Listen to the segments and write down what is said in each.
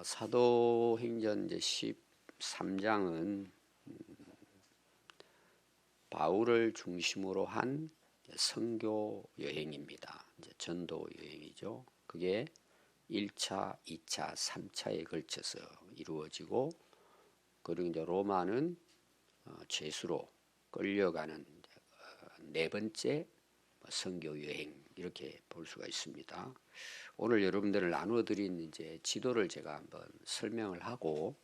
사도행전 이제 13장은 바울을 중심으로 한 선교 여행입니다. 이제 전도 여행이죠. 그게 1차, 2차, 3차에 걸쳐서 이루어지고, 그리고 이제 로마는 죄수로 끌려가는 네 번째 선교 여행, 이렇게 볼 수가 있습니다. 오늘 여러분들을 나누어 드린 이제 지도를 제가 한번 설명을 하고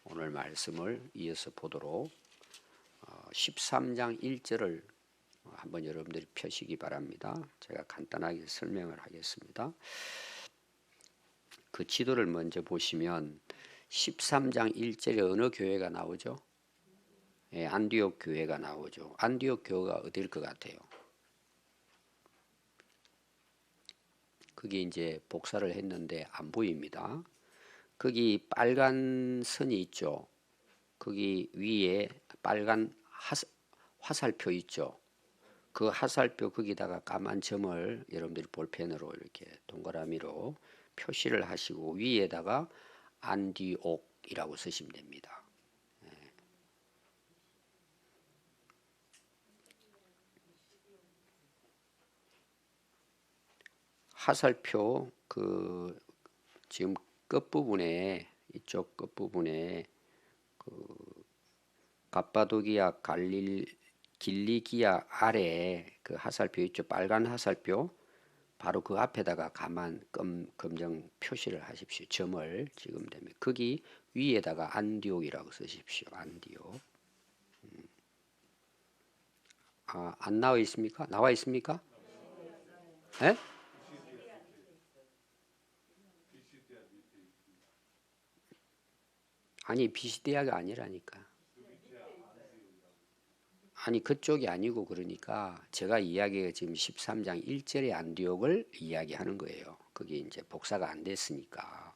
오늘 말씀을 이어서 보도록 13장 1절을 한번 여러분들이 펴시기 바랍니다. 제가 간단하게 설명을 하겠습니다. 그 지도를 먼저 보시면 13장 1절에 어느 교회가 나오죠? 예, 안디옥 교회가 나오죠. 안디옥 교회가 어디일 것 같아요? 거기 이제 복사를 했는데 안 보입니다. 거기 빨간 선이 있죠. 거기 위에 빨간 화살표 있죠. 그 화살표 거기다가 까만 점을 여러분들이 볼펜으로 이렇게 동그라미로 표시를 하시고 위에다가 안디옥이라고 쓰시면 됩니다. 화살표 그 지금 끝부분에 이쪽 끝부분에 그 갑바도기아 길리기아 아래 그 화살표 있죠. 빨간 화살표 바로 그 앞에다가 가만 검정 표시를 하십시오. 점을 찍으면 됩니다. 거기 위에다가 안디옥이라고 쓰십시오. 안디옥. 안 나와 있습니까? 나와 있습니까? 네? 아니 비시대아가 아니라니까. 아니 그쪽이 아니고, 그러니까 제가 이야기가 지금 13장 1절의 안디옥을 이야기하는 거예요. 그게 이제 복사가 안 됐으니까.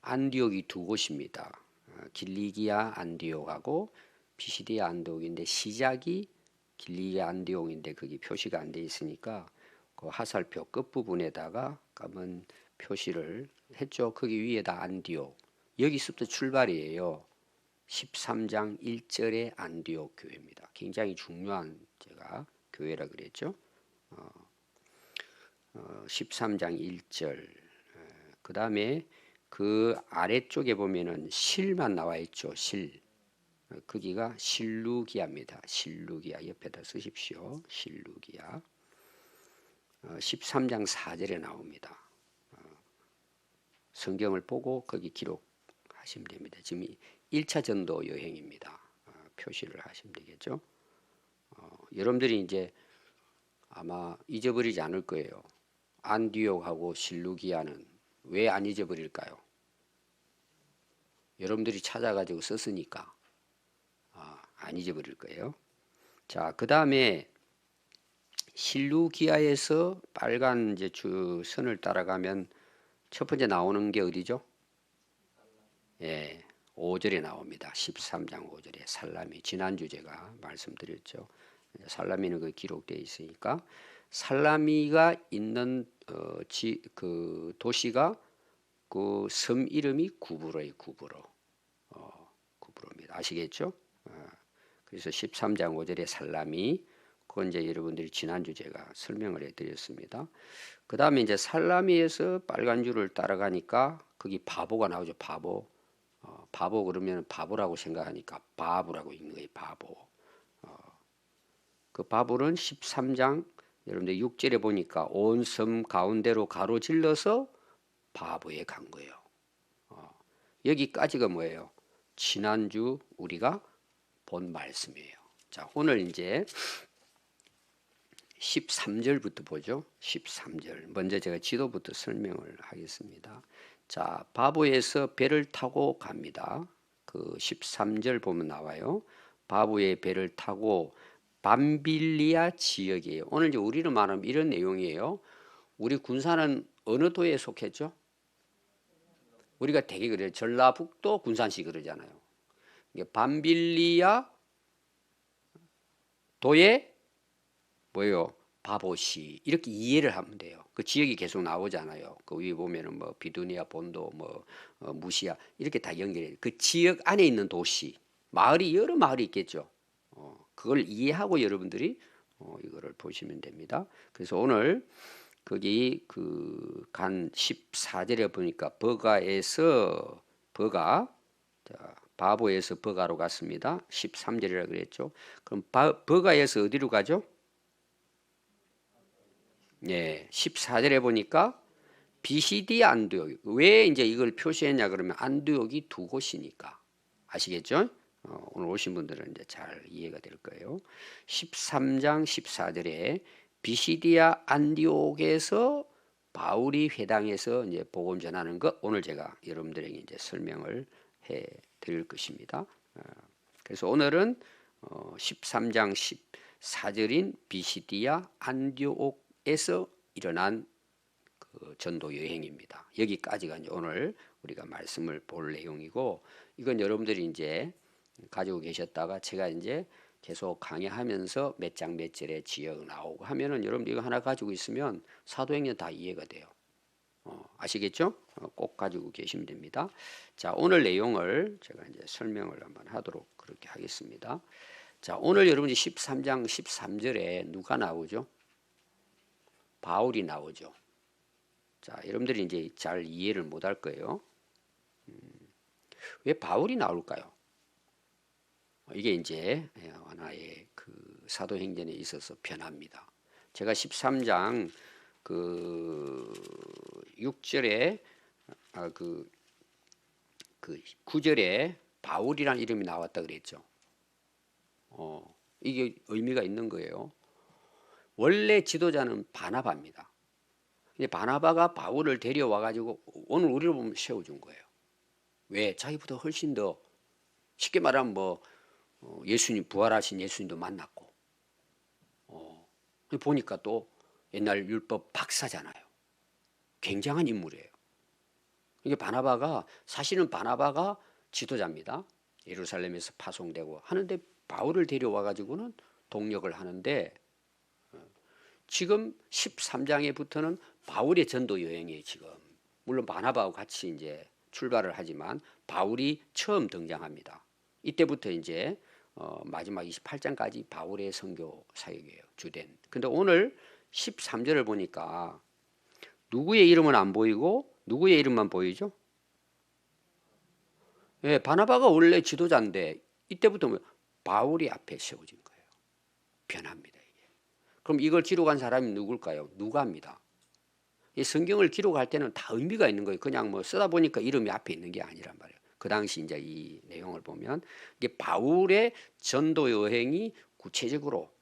안디옥이 두 곳입니다. 길리기아 안디옥하고 비시디아 안디옥인데 시작이 길리기아 안디옥인데 거기 표시가 안 돼 있으니까 그 화살표 끝부분에다가 까만 표시를 했죠. 거기 위에다 안디옥. 여기서부터 출발이에요. 13장 1절의 안디옥 교회입니다. 굉장히 중요한 제가 교회라 그랬죠. 13장 1절. 그 다음에 그 아래쪽에 보면은 실만 나와 있죠. 실. 거기가 실루기아입니다. 실루기아 옆에다 쓰십시오. 실루기아. 13장 4절에 나옵니다. 성경을 보고 거기 기록하시면 됩니다. 지금 1차 전도 여행입니다. 표시를 하시면 되겠죠. 여러분들이 이제 아마 잊어버리지 않을 거예요. 안디옥하고 실루기아는 왜 안 잊어버릴까요? 여러분들이 찾아가지고 썼으니까 안 잊어버릴 거예요. 자, 그 다음에 실루기아에서 빨간 이제 주 선을 따라가면 첫 번째 나오는 게 어디죠? 예, 5절에 나옵니다. 13장 5절에 살라미. 지난주 제가 말씀드렸죠. 살라미는 그 기록되어 있으니까 살라미가 있는 그 도시가 그 섬 이름이 구브로의 구브로. 구브로입니다. 아시겠죠? 그래서 13장 5절에 살라미. 그건 이제 여러분들이 지난주 제가 설명을 해드렸습니다. 그 다음에 이제 살라미에서 빨간 줄을 따라가니까 거기 바보가 나오죠. 바보. 바보 그러면 바보라고 생각하니까 바보라고 있는 거예요. 바보. 그 바보는 13장 여러분들 6절에 보니까 온 섬 가운데로 가로질러서 바보에 간 거예요. 여기까지가 뭐예요? 지난주 우리가 본 말씀이에요. 자, 오늘 이제 13절부터 보죠. 13절. 먼저 제가 지도부터 설명을 하겠습니다. 자, 바보에서 배를 타고 갑니다. 그 13절 보면 나와요. 바보의 배를 타고 밤빌리아 지역이에요. 오늘 이제 우리로 말하면 이런 내용이에요. 우리 군산은 어느 도에 속했죠? 우리가 되게 그래요. 전라북도 군산시 그러잖아요. 밤빌리아 도의 뭐예요? 바보시 이렇게 이해를 하면 돼요. 그 지역이 계속 나오잖아요. 그 위에 보면은 뭐 비두니아 본도 뭐 무시아 이렇게 다 연결해. 그 지역 안에 있는 도시, 마을이 여러 마을이 있겠죠. 그걸 이해하고 여러분들이 이거를 보시면 됩니다. 그래서 오늘 거기 그 간 14절에 보니까 버가에서 버가 자, 바보에서 버가로 갔습니다. 13절이라 그랬죠. 그럼 버가에서 어디로 가죠? 예, 14절에 보니까 비시디 안디옥. 왜 이제 이걸 표시했냐 그러면 안디옥이 두 곳이니까. 아시겠죠? 오늘 오신 분들은 이제 잘 이해가 될 거예요. 13장 14절에 비시디아 안디옥에서 바울이 회당에서 이제 복음 전하는 것 오늘 제가 여러분들에게 이제 설명을 해 드릴 것입니다. 그래서 오늘은 13장 14절인 비시디아 안디옥에서 일어난 그 전도 여행입니다. 여기까지가 이제 오늘 우리가 말씀을 볼 내용이고 이건 여러분들이 이제 가지고 계셨다가 제가 이제 계속 강의하면서 몇 장 몇 절에 지역 나오고 하면은 여러분들 이거 하나 가지고 있으면 사도행전 다 이해가 돼요. 아시겠죠? 꼭 가지고 계시면 됩니다. 자, 오늘 내용을 제가 이제 설명을 한번 하도록 그렇게 하겠습니다. 자, 오늘 여러분이 13장 13절에 누가 나오죠? 바울이 나오죠. 자, 여러분들이 이제 잘 이해를 못할 거예요. 왜 바울이 나올까요? 이게 이제 하나의 그 사도행전에 있어서 변합니다. 제가 13장 그 6절에 그 9절에 바울이라는 이름이 나왔다 그랬죠. 이게 의미가 있는 거예요. 원래 지도자는 바나바입니다. 근데 바나바가 바울을 데려와 가지고 오늘 우리를 보면 세워준 거예요. 왜? 자기보다 훨씬 더 쉽게 말하면 뭐 예수님 부활하신 예수님도 만났고 보니까 또 옛날 율법 박사잖아요. 굉장한 인물이에요. 이게 바나바가 사실은 바나바가 지도자입니다. 예루살렘에서 파송되고 하는데 바울을 데려와 가지고는 동력을 하는데 지금 13장에부터는 바울의 전도 여행이에요. 지금 물론 바나바하고 같이 이제 출발을 하지만 바울이 처음 등장합니다. 이때부터 이제 마지막 28장까지 바울의 선교 사역이에요. 주된. 근데 오늘 13절을 보니까 누구의 이름은 안 보이고 누구의 이름만 보이죠? 예, 바나바가 원래 지도자인데 이때부터 바울이 앞에 세워진 거예요. 변합니다. 이게. 그럼 이걸 기록한 사람이 누굴까요? 누가입니다. 이 성경을 기록할 때는 다 의미가 있는 거예요. 그냥 뭐 쓰다 보니까 이름이 앞에 있는 게 아니란 말이에요. 그 당시 이제 이 내용을 보면 이게 바울의 전도 여행이 구체적으로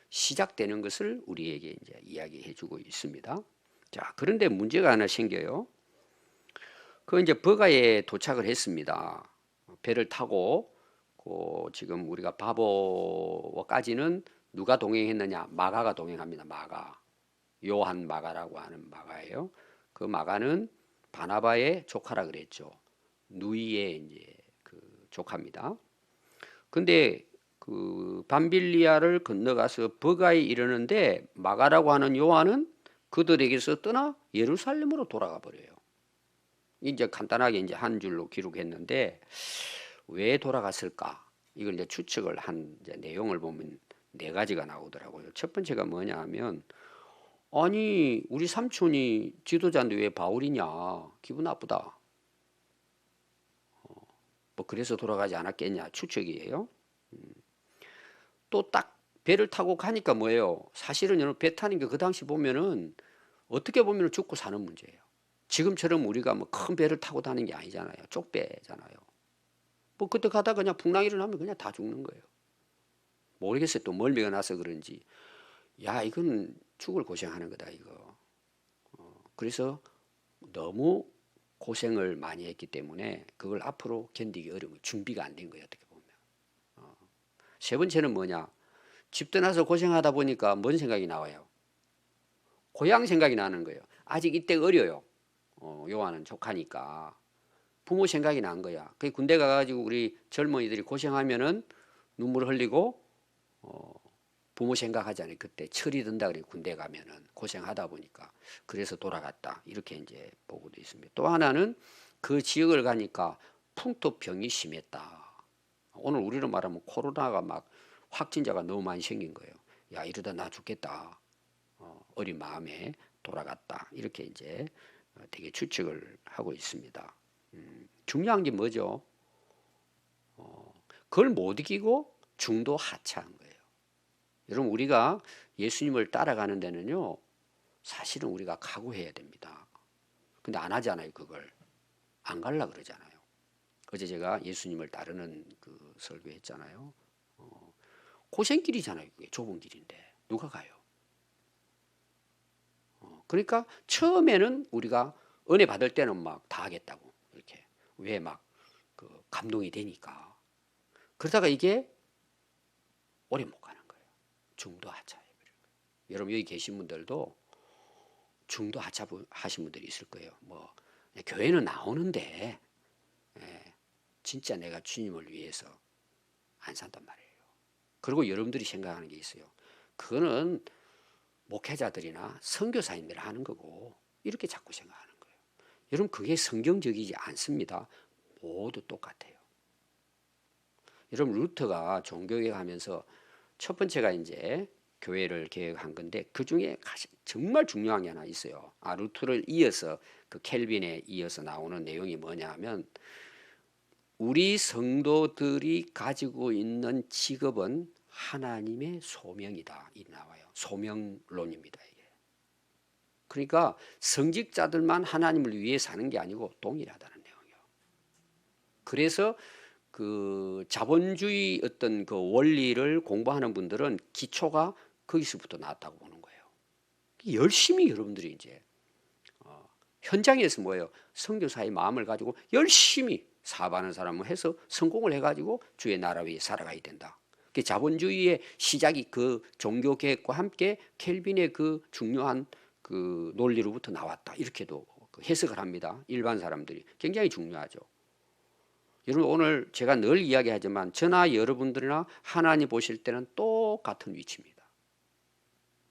시작되는 것을 우리에게 이제 이야기해주고 있습니다. 자, 그런데 문제가 하나 생겨요. 그 이제 버가에 도착을 했습니다. 배를 타고 지금 우리가 바보까지는 누가 동행했느냐? 마가가 동행합니다. 마가. 요한 마가라고 하는 마가예요. 그 마가는 바나바의 조카라 그랬죠. 누이의 이제 그 조카입니다. 근데 그 밤빌리아를 건너가서 버가에 이르는데 마가라고 하는 요한은 그들에게서 떠나 예루살렘으로 돌아가 버려요. 이제 간단하게 이제 한 줄로 기록했는데 왜 돌아갔을까? 이걸 이제 추측을 한 이제 내용을 보면 네 가지가 나오더라고요. 첫 번째가 뭐냐 하면 아니 우리 삼촌이 지도자인데 왜 바울이냐? 기분 나쁘다. 뭐 그래서 돌아가지 않았겠냐? 추측이에요. 또 딱 배를 타고 가니까 뭐예요? 사실은 여러분 배 타는 게 그 당시 보면은 어떻게 보면 죽고 사는 문제예요. 지금처럼 우리가 뭐 큰 배를 타고 다니는 게 아니잖아요. 쪽배잖아요. 뭐 그때 가다가 그냥 풍랑이 일어나면 그냥 다 죽는 거예요. 모르겠어요. 또 멀미가 나서 그런지. 야, 이건 죽을 고생하는 거다 이거. 그래서 너무 고생을 많이 했기 때문에 그걸 앞으로 견디기 어려운 준비가 안 된 거예요. 어떻게 보면. 세 번째는 뭐냐? 집 떠나서 고생하다 보니까 뭔 생각이 나와요? 고향 생각이 나는 거예요. 아직 이때 어려요. 요한은 조카니까. 부모 생각이 난 거야. 그 군대 가가지고 우리 젊은이들이 고생하면은 눈물 흘리고 부모 생각하잖아요. 그때 철이 든다 그래 군대 가면은 고생하다 보니까 그래서 돌아갔다 이렇게 이제 보고도 있습니다. 또 하나는 그 지역을 가니까 풍토병이 심했다. 오늘 우리로 말하면 코로나가 막 확진자가 너무 많이 생긴 거예요. 야 이러다 나 죽겠다. 어린 마음에 돌아갔다 이렇게 이제 되게 추측을 하고 있습니다. 중요한 게 뭐죠? 그걸 못 이기고 중도 하차한 거예요. 여러분 우리가 예수님을 따라가는 데는요 사실은 우리가 각오해야 됩니다. 근데 안 하잖아요. 그걸 안 갈라 그러잖아요. 어제 제가 예수님을 따르는 그 설교했잖아요. 고생길이잖아요. 그게 좁은 길인데 누가 가요? 그러니까 처음에는 우리가 은혜 받을 때는 막 다 하겠다고 이렇게 왜 막 그 감동이 되니까 그러다가 이게 오래 못 가는 거예요. 중도 하차해 버려요. 여러분 여기 계신 분들도 중도 하차 하신 분들이 있을 거예요. 뭐 교회는 나오는데 진짜 내가 주님을 위해서 안 산단 말이에요. 그리고 여러분들이 생각하는 게 있어요. 그거는 목회자들이나 선교사님들이 하는 거고 이렇게 자꾸 생각하는 거예요. 여러분 그게 성경적이지 않습니다. 모두 똑같아요. 여러분 루터가 종교개혁하면서 첫 번째가 이제 교회를 개혁한 건데 그 중에 정말 중요한 게 하나 있어요. 루터를 이어서 그 켈빈에 이어서 나오는 내용이 뭐냐면 우리 성도들이 가지고 있는 직업은 하나님의 소명이다. 이 나와요. 소명론입니다. 이게. 그러니까 성직자들만 하나님을 위해 사는 게 아니고 동일하다는 내용이에요. 그래서 그 자본주의 어떤 그 원리를 공부하는 분들은 기초가 거기서부터 나왔다고 보는 거예요. 열심히 여러분들이 이제 현장에서 뭐예요? 선교사의 마음을 가지고 열심히 사업하는 사람을 해서 성공을 해가지고 주의 나라 위에 살아가야 된다. 그 자본주의의 시작이 그 종교 개혁과 함께 켈빈의 그 중요한 그 논리로부터 나왔다. 이렇게도 해석을 합니다. 일반 사람들이 굉장히 중요하죠. 여러분 오늘 제가 늘 이야기하지만 저나 여러분들이나 하나님 보실 때는 똑같은 위치입니다.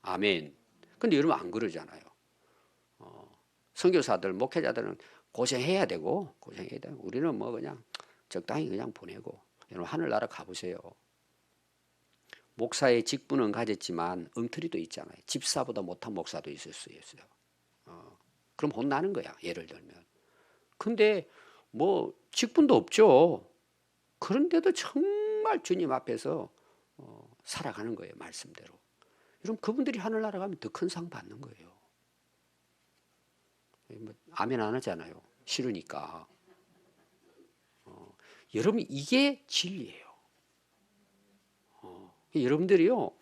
아멘. 근데 여러분 안 그러잖아요. 선교사들, 목회자들은 고생해야 되고 우리는 뭐 그냥 적당히 그냥 보내고. 여러분 하늘나라 가보세요. 목사의 직분은 가졌지만 엉터리도 있잖아요. 집사보다 못한 목사도 있을 수 있어요. 그럼 혼나는 거야. 예를 들면. 근데 뭐 직분도 없죠. 그런데도 정말 주님 앞에서 살아가는 거예요. 말씀대로. 여러분 그분들이 하늘나라 가면 더 큰 상 받는 거예요. 아멘 안 하잖아요. 싫으니까. 여러분 이게 진리예요. 여러분들이요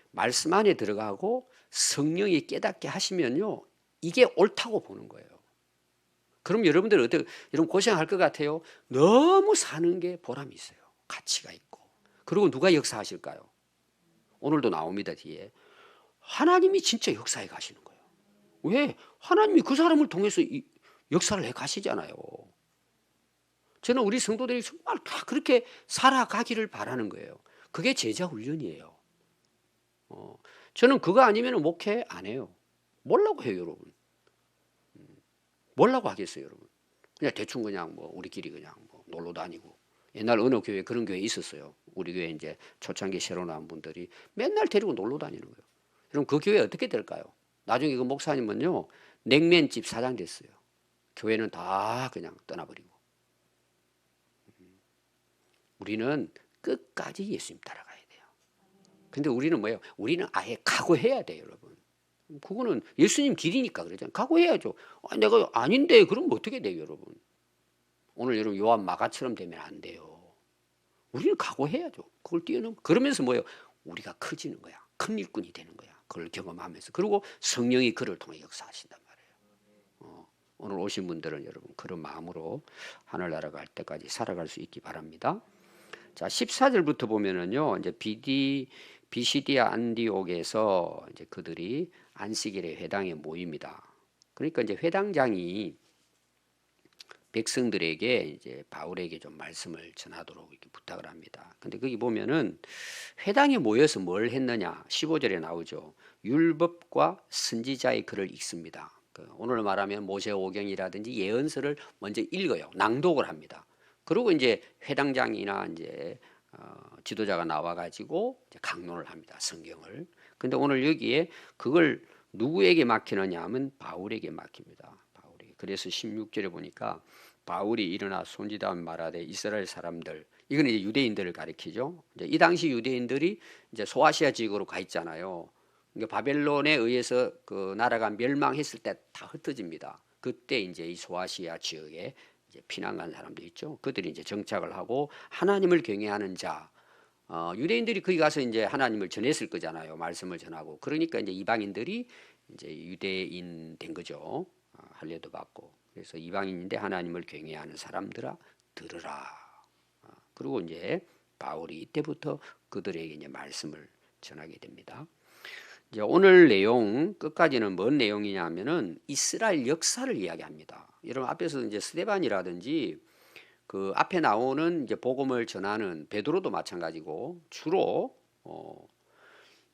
말씀 안에 들어가고 성령이 깨닫게 하시면요 이게 옳다고 보는 거예요. 그럼 여러분들 어떻게 여러분 고생할 것 같아요? 너무 사는 게 보람이 있어요. 가치가 있고. 그리고 누가 역사하실까요? 오늘도 나옵니다 뒤에. 하나님이 진짜 역사해 가시는 거예요. 왜? 하나님이 그 사람을 통해서 역사를 해 가시잖아요. 저는 우리 성도들이 정말 다 그렇게 살아가기를 바라는 거예요. 그게 제자 훈련이에요. 저는 그거 아니면 목회 안 해요. 뭐라고 해요, 여러분? 뭐라고 하겠어요, 여러분? 그냥 대충 그냥 뭐 우리끼리 그냥 뭐 놀러 다니고. 옛날 어느 교회 그런 교회 있었어요. 우리 교회 이제 초창기 새로 나온 분들이 맨날 데리고 놀러 다니는 거예요. 그럼 그 교회 어떻게 될까요? 나중에 그 목사님은요 냉면집 사장 됐어요. 교회는 다 그냥 떠나버리고. 우리는 끝까지 예수님 따라가야 돼요. 근데 우리는 뭐예요? 우리는 아예 각오해야 돼요, 여러분. 그거는 예수님 길이니까 그러잖아요. 각오해야죠. 내가 아닌데 그럼 어떻게 돼요, 여러분? 오늘 여러분 요한 마가처럼 되면 안 돼요. 우리는 각오해야죠. 그걸 뛰어넘. 그러면서 뭐예요? 우리가 커지는 거야. 큰 일꾼이 되는 거야. 그걸 경험하면서. 그리고 성령이 그를 통해 역사하신단 말이에요. 오늘 오신 분들은 여러분 그런 마음으로 하늘나라 갈 때까지 살아갈 수 있기 바랍니다. 자, 14절부터 보면은요. 이제 비시디아 안디옥에서 이제 그들이 안식일에 회당에 모입니다. 그러니까 이제 회당장이 백성들에게 이제 바울에게 좀 말씀을 전하도록 이렇게 부탁을 합니다. 근데 거기 보면은 회당에 모여서 뭘 했느냐? 15절에 나오죠. 율법과 선지자의 글을 읽습니다. 오늘 말하면 모세오경이라든지 예언서를 먼저 읽어요. 낭독을 합니다. 그리고 이제 회당장이나 이제 지도자가 나와가지고 이제 강론을 합니다. 성경을. 근데 오늘 여기에 그걸 누구에게 맡기느냐 하면 바울에게 맡깁니다. 바울이. 그래서 16절에 보니까 바울이 일어나 손짓하며 말하되 이스라엘 사람들, 이건 이제 유대인들을 가리키죠. 이제 이 당시 유대인들이 이제 소아시아 지역으로 가 있잖아요. 그러니까 바벨론에 의해서 그 나라가 멸망했을 때 다 흩어집니다. 그때 이제 이 소아시아 지역에 이제 피난 간 사람들 있죠. 그들이 이제 정착을 하고 하나님을 경외하는 자, 유대인들이 거기 가서 이제 하나님을 전했을 거잖아요. 말씀을 전하고. 그러니까 이제 이방인들이 이제 유대인 된 거죠. 할례도 받고. 그래서 이방인인데 하나님을 경외하는 사람들아 들으라. 그리고 이제 바울이 이때부터 그들에게 이제 말씀을 전하게 됩니다. 이제 오늘 내용 끝까지는 뭔 내용이냐면은 이스라엘 역사를 이야기합니다. 여러분 앞에서 이제 스데반이라든지 그 앞에 나오는 이제 복음을 전하는 베드로도 마찬가지고 주로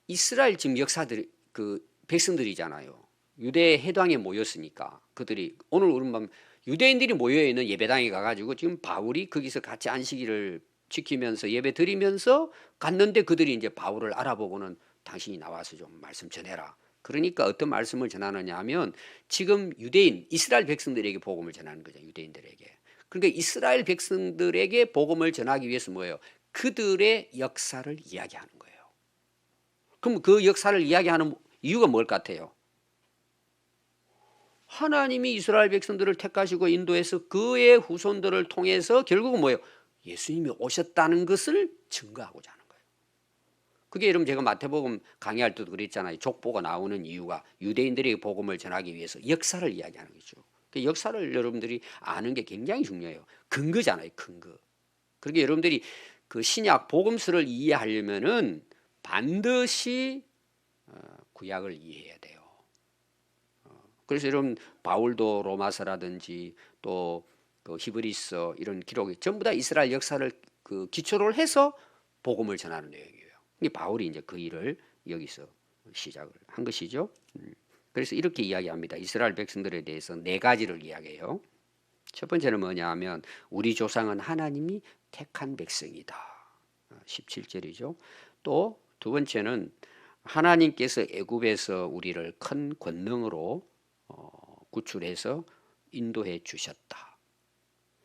이스라엘 지금 역사들 그 백성들이잖아요. 유대 해당에 모였으니까 그들이 오늘 우리 유대인들이 모여 있는 예배당에 가가지고 지금 바울이 거기서 같이 안식일을 지키면서 예배 드리면서 갔는데 그들이 이제 바울을 알아보고는 당신이 나와서 좀 말씀 전해라. 그러니까 어떤 말씀을 전하느냐 하면 지금 유대인 이스라엘 백성들에게 복음을 전하는 거죠. 유대인들에게. 그러니까 이스라엘 백성들에게 복음을 전하기 위해서 뭐예요? 그들의 역사를 이야기하는 거예요. 그럼 그 역사를 이야기하는 이유가 뭘 같아요? 하나님이 이스라엘 백성들을 택하시고 인도해서 그의 후손들을 통해서 결국은 뭐예요? 예수님이 오셨다는 것을 증거하고자 하는 거예요. 그게 여러분 제가 마태복음 강의할 때도 그랬잖아요. 족보가 나오는 이유가 유대인들에게 복음을 전하기 위해서 역사를 이야기하는 거죠. 그 역사를 여러분들이 아는 게 굉장히 중요해요. 근거잖아요. 근거. 그러니까 여러분들이 그 신약 복음서를 이해하려면은 반드시 구약을 이해해야 돼요. 그래서 여러분 바울도 로마서라든지 또 그 히브리서 이런 기록이 전부 다 이스라엘 역사를 그 기초로 해서 복음을 전하는 내용이에요. 바울이 이제 그 일을 여기서 시작을 한 것이죠. 그래서 이렇게 이야기합니다. 이스라엘 백성들에 대해서 네 가지를 이야기해요. 첫 번째는 뭐냐 하면 우리 조상은 하나님이 택한 백성이다. 17절이죠. 또 두 번째는 하나님께서 애굽에서 우리를 큰 권능으로 구출해서 인도해 주셨다.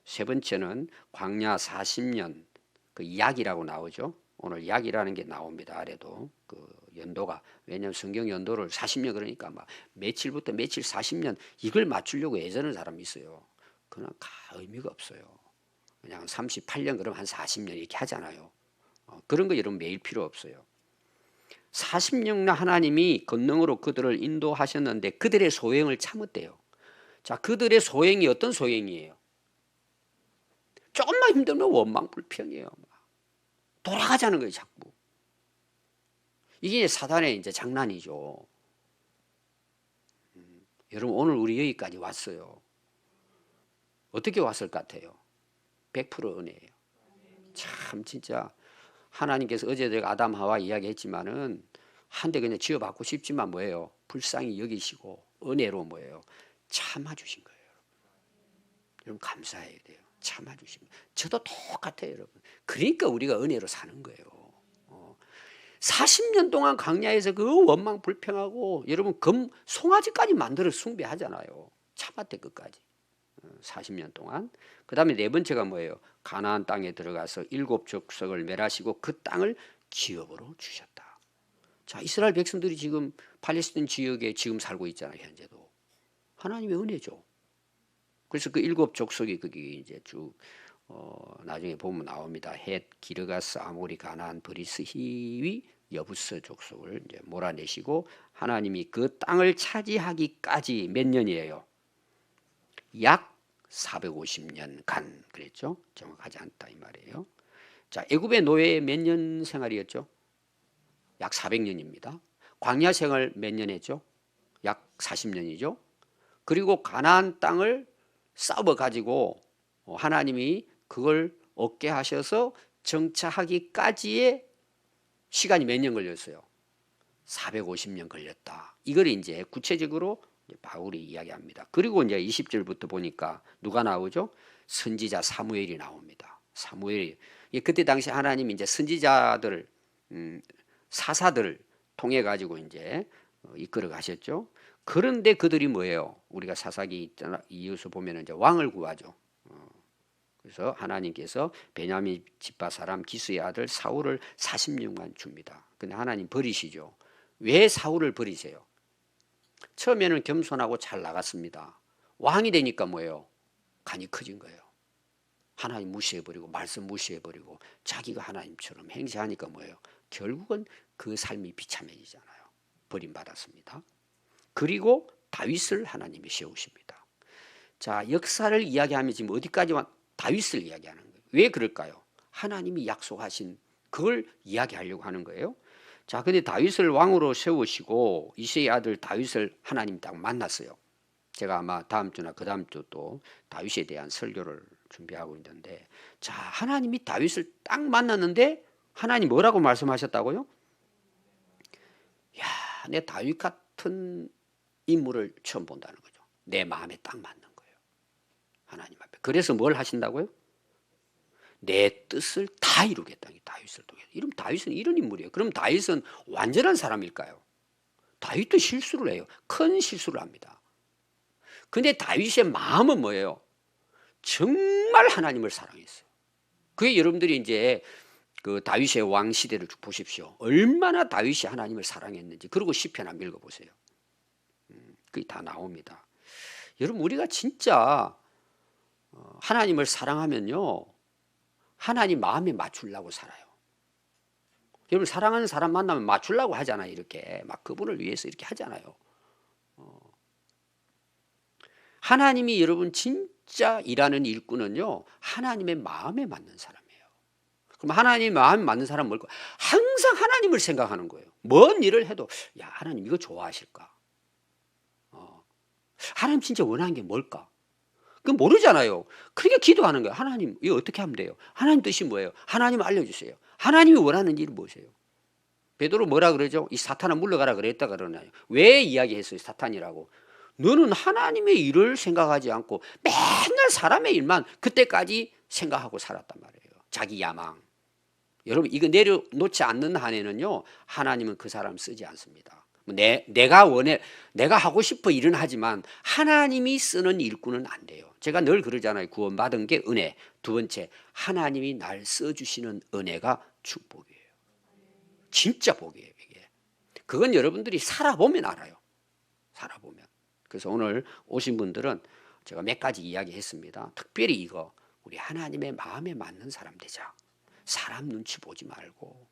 세 번째는 광야 40년 그 약이라고 나오죠. 오늘 약이라는 게 나옵니다. 아래도 그 연도가 왜냐하면 성경 연도를 40년 그러니까 막 며칠부터 며칠 40년 이걸 맞추려고 애쓰는 사람이 있어요. 그건 의미가 없어요. 그냥 38년 그러면 한 40년 이렇게 하잖아요. 그런 거 여러분 매일 필요 없어요. 40년나 하나님이 권능으로 그들을 인도하셨는데 그들의 소행을 참았대요. 자, 그들의 소행이 어떤 소행이에요? 조금만 힘들면 원망불평이에요. 돌아가자는 거예요, 자꾸. 이게 사단의 이제 장난이죠. 여러분 오늘 우리 여기까지 왔어요. 어떻게 왔을 것 같아요? 100% 은혜예요. 참 진짜 하나님께서 어제 제가 아담 하와 이야기했지만은 한 대 그냥 지어받고 싶지만 뭐예요? 불쌍히 여기시고 은혜로 뭐예요? 참아주신 거예요. 여러분 감사해야 돼요. 참아주시면 저도 똑같아요, 여러분. 그러니까 우리가 은혜로 사는 거예요. 40년 동안 광야에서 그 원망 불평하고 여러분 송아지까지 만들어 숭배하잖아요. 참았대 끝까지 40년 동안. 그 다음에 네 번째가 뭐예요? 가나안 땅에 들어가서 7 족속을 멸하시고 그 땅을 기업으로 주셨다. 자, 이스라엘 백성들이 지금 팔레스타인 지역에 지금 살고 있잖아요. 현재도 하나님의 은혜죠. 그래서 그 7 족속이 거기 이제 쭉 나중에 보면 나옵니다. 헷, 기르가스, 아모리, 가나안, 브리스, 히위, 여부스 족속을 이제 몰아내시고 하나님이 그 땅을 차지하기까지 몇 년이에요? 약 450년간 그랬죠. 정확하지 않다 이 말이에요. 자, 애굽의 노예 몇 년 생활이었죠? 약 400년입니다. 광야 생활 몇 년 했죠? 약 40년이죠. 그리고 가나안 땅을 싸워 가지고 하나님이 그걸 얻게 하셔서 정착하기까지의 시간이 몇 년 걸렸어요? 450년 걸렸다. 이걸 이제 구체적으로 바울이 이야기합니다. 그리고 이제 20절부터 보니까 누가 나오죠? 선지자 사무엘이 나옵니다. 사무엘이 그때 당시 하나님이 이제 선지자들 사사들을 통해 가지고 이제 이끌어 가셨죠. 그런데 그들이 뭐예요? 우리가 사사기 이어서 보면 이제 왕을 구하죠. 그래서 하나님께서 베냐민 지파 사람 기스의 아들 사울을 40년간 줍니다. 근데 하나님 버리시죠. 왜 사울을 버리세요? 처음에는 겸손하고 잘 나갔습니다. 왕이 되니까 뭐예요? 간이 커진 거예요. 하나님 무시해버리고 말씀 무시해버리고 자기가 하나님처럼 행세하니까 뭐예요? 결국은 그 삶이 비참해지잖아요. 버림받았습니다. 그리고 다윗을 하나님이 세우십니다. 자, 역사를 이야기하면 지금 어디까지 다윗을 이야기하는 거예요. 왜 그럴까요? 하나님이 약속하신 그걸 이야기하려고 하는 거예요. 자, 근데 다윗을 왕으로 세우시고 이새의 아들 다윗을 하나님 딱 만났어요. 제가 아마 다음 주나 그 다음 주 또 다윗에 대한 설교를 준비하고 있는데, 자, 하나님이 다윗을 딱 만났는데 하나님 뭐라고 말씀하셨다고요? 야, 내 다윗 같은 인물을 처음 본다는 거죠. 내 마음에 딱 맞는 거예요. 하나님 앞에. 그래서 뭘 하신다고요? 내 뜻을 다 이루겠다. 다윗을 통해서. 이러면 다윗은 이런 인물이에요. 그럼 다윗은 완전한 사람일까요? 다윗도 실수를 해요. 큰 실수를 합니다. 근데 다윗의 마음은 뭐예요? 정말 하나님을 사랑했어요. 그게 여러분들이 이제 그 다윗의 왕 시대를 쭉 보십시오. 얼마나 다윗이 하나님을 사랑했는지. 그리고 시편 한번 읽어보세요. 그게 다 나옵니다. 여러분, 우리가 진짜 하나님을 사랑하면요, 하나님 마음에 맞추려고 살아요. 여러분, 사랑하는 사람 만나면 맞추려고 하잖아요. 이렇게 막 그분을 위해서 이렇게 하잖아요. 하나님이 여러분 진짜 일하는 일꾼은요, 하나님의 마음에 맞는 사람이에요. 그럼 하나님 마음에 맞는 사람은 뭘까? 항상 하나님을 생각하는 거예요. 뭔 일을 해도 야, 하나님 이거 좋아하실까? 하나님 진짜 원하는 게 뭘까? 그건 모르잖아요. 그러니까 기도하는 거예요. 하나님 이거 어떻게 하면 돼요? 하나님 뜻이 뭐예요? 하나님 알려주세요. 하나님이 원하는 일은 무엇이에요? 베드로 뭐라 그러죠? 이 사탄아 물러가라 그랬다 그러나요? 왜 이야기했어요? 사탄이라고. 너는 하나님의 일을 생각하지 않고 맨날 사람의 일만 그때까지 생각하고 살았단 말이에요. 자기 야망. 여러분, 이거 내려놓지 않는 한에는요, 하나님은 그 사람 쓰지 않습니다. 내가 원해, 내가 하고 싶어 일은 하지만 하나님이 쓰는 일꾼은 안 돼요. 제가 늘 그러잖아요. 구원받은 게 은혜. 두 번째, 하나님이 날 써주시는 은혜가 축복이에요. 진짜 복이에요, 이게. 그건 여러분들이 살아보면 알아요. 살아보면. 그래서 오늘 오신 분들은 제가 몇 가지 이야기했습니다. 특별히 이거, 우리 하나님의 마음에 맞는 사람 되자. 사람 눈치 보지 말고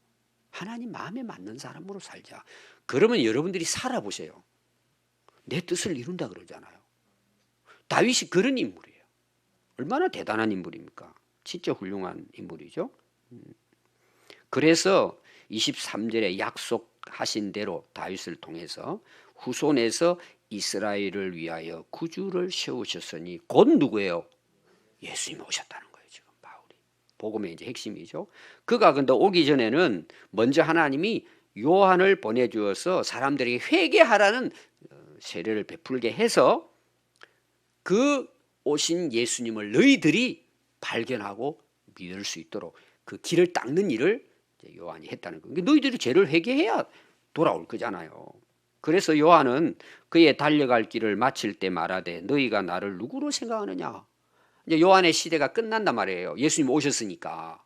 하나님 마음에 맞는 사람으로 살자. 그러면 여러분들이 살아보세요. 내 뜻을 이룬다 그러잖아요. 다윗이 그런 인물이에요. 얼마나 대단한 인물입니까? 진짜 훌륭한 인물이죠. 그래서 23절에 약속하신 대로 다윗을 통해서 후손에서 이스라엘을 위하여 구주를 세우셨으니 곧 누구예요? 예수님이 오셨다는 거예요. 지금 바울이. 복음의 이제 핵심이죠. 그가 근데 오기 전에는 먼저 하나님이 요한을 보내주어서 사람들에게 회개하라는 세례를 베풀게 해서 그 오신 예수님을 너희들이 발견하고 믿을 수 있도록 그 길을 닦는 일을 요한이 했다는 거예요. 너희들이 죄를 회개해야 돌아올 거잖아요. 그래서 요한은 그의 달려갈 길을 마칠 때 말하되 너희가 나를 누구로 생각하느냐. 이제 요한의 시대가 끝난단 말이에요. 예수님 오셨으니까.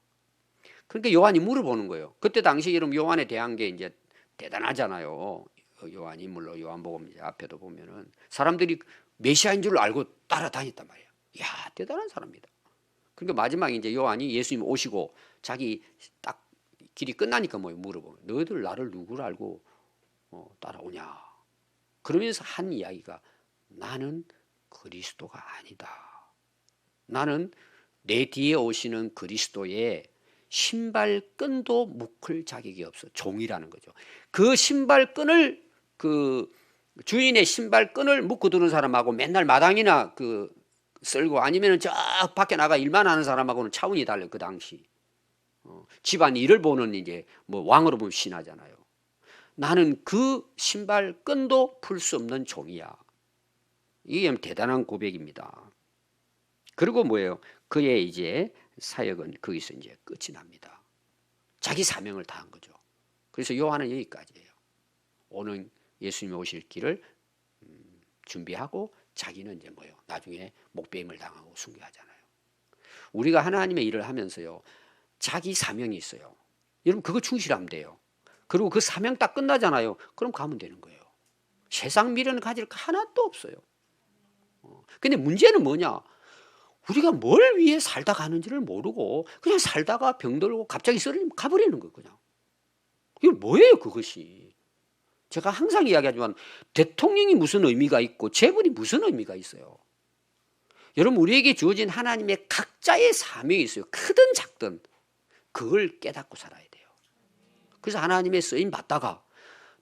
그러니까 요한이 물어보는 거예요. 그때 당시 여러분 요한에 대한 게 이제 대단하잖아요. 요한 인물로 요한복음 이제 앞에도 보면은 사람들이 메시아인 줄 알고 따라다녔단 말이에요. 야, 대단한 사람이다. 그러니까 마지막에 이제 요한이 예수님 오시고 자기 딱 길이 끝나니까 뭐 물어보면 너희들 나를 누구로 알고 따라오냐. 그러면서 한 이야기가 나는 그리스도가 아니다. 나는 내 뒤에 오시는 그리스도의 신발끈도 묶을 자격이 없어. 종이라는 거죠. 그 신발끈을 그 주인의 신발끈을 묶어 두는 사람하고 맨날 마당이나 그 썰고 아니면 저 밖에 나가 일만 하는 사람하고는 차원이 달라요. 그 당시 집안 일을 보는 이제 뭐 왕으로 보면 신하잖아요. 나는 그 신발 끈도 풀 수 없는 종이야. 이게 대단한 고백입니다. 그리고 뭐예요? 그의 이제 사역은 거기서 이제 끝이 납니다. 자기 사명을 다한 거죠. 그래서 요한은 여기까지예요. 오는 예수님이 오실 길을 준비하고 자기는 이제 뭐예요? 나중에 목배임을 당하고 순교하잖아요. 우리가 하나님의 일을 하면서요, 자기 사명이 있어요. 여러분 그거 충실하면 돼요. 그리고 그 사명 딱 끝나잖아요. 그럼 가면 되는 거예요. 세상 미련을 가질 거 하나도 없어요. 근데 문제는 뭐냐? 우리가 뭘 위해 살다 가는지를 모르고 그냥 살다가 병들고 갑자기 쓰러지면 가버리는 거예요. 그냥. 이게 뭐예요 그것이? 제가 항상 이야기하지만 대통령이 무슨 의미가 있고 재벌이 무슨 의미가 있어요. 여러분 우리에게 주어진 하나님의 각자의 사명이 있어요. 크든 작든 그걸 깨닫고 살아야 돼요. 그래서 하나님의 쓰임 받다가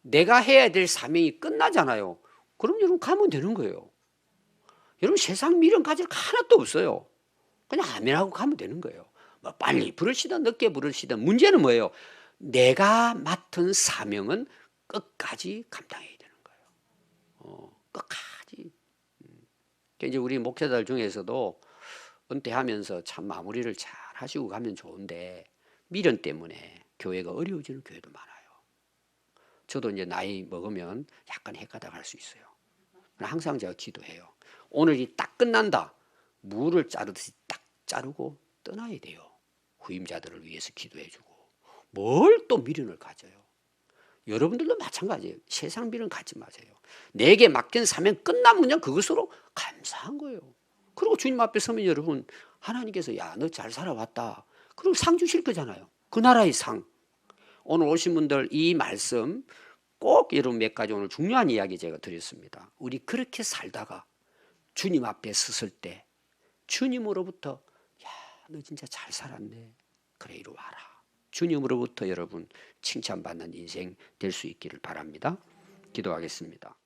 내가 해야 될 사명이 끝나잖아요. 그럼 여러분 가면 되는 거예요. 여러분 세상 미련 가질 거 하나도 없어요. 그냥 아멘하고 가면 되는 거예요. 뭐 빨리 부르시든 늦게 부르시든 문제는 뭐예요? 내가 맡은 사명은 끝까지 감당해야 되는 거예요. 끝까지. 이제 우리 목회자들 중에서도 은퇴하면서 참 마무리를 잘 하시고 가면 좋은데 미련 때문에 교회가 어려워지는 교회도 많아요. 저도 이제 나이 먹으면 약간 헷가닥할 수 있어요. 항상 제가 기도해요. 오늘이 딱 끝난다. 무를 자르듯이 딱 자르고 떠나야 돼요. 후임자들을 위해서 기도해주고. 뭘 또 미련을 가져요. 여러분들도 마찬가지예요. 세상 미련 갖지 마세요. 내게 맡긴 사명 끝나면 그냥 그것으로 감사한 거예요. 그리고 주님 앞에 서면 여러분 하나님께서 야, 너 잘 살아왔다. 그리고 상 주실 거잖아요. 그 나라의 상. 오늘 오신 분들 이 말씀 꼭 여러분 몇 가지 오늘 중요한 이야기 제가 드렸습니다. 우리 그렇게 살다가 주님 앞에 섰을 때 주님으로부터 야, 너 진짜 잘 살았네. 그래 이리 와라. 주님으로부터 여러분 칭찬받는 인생 될 수 있기를 바랍니다. 기도하겠습니다.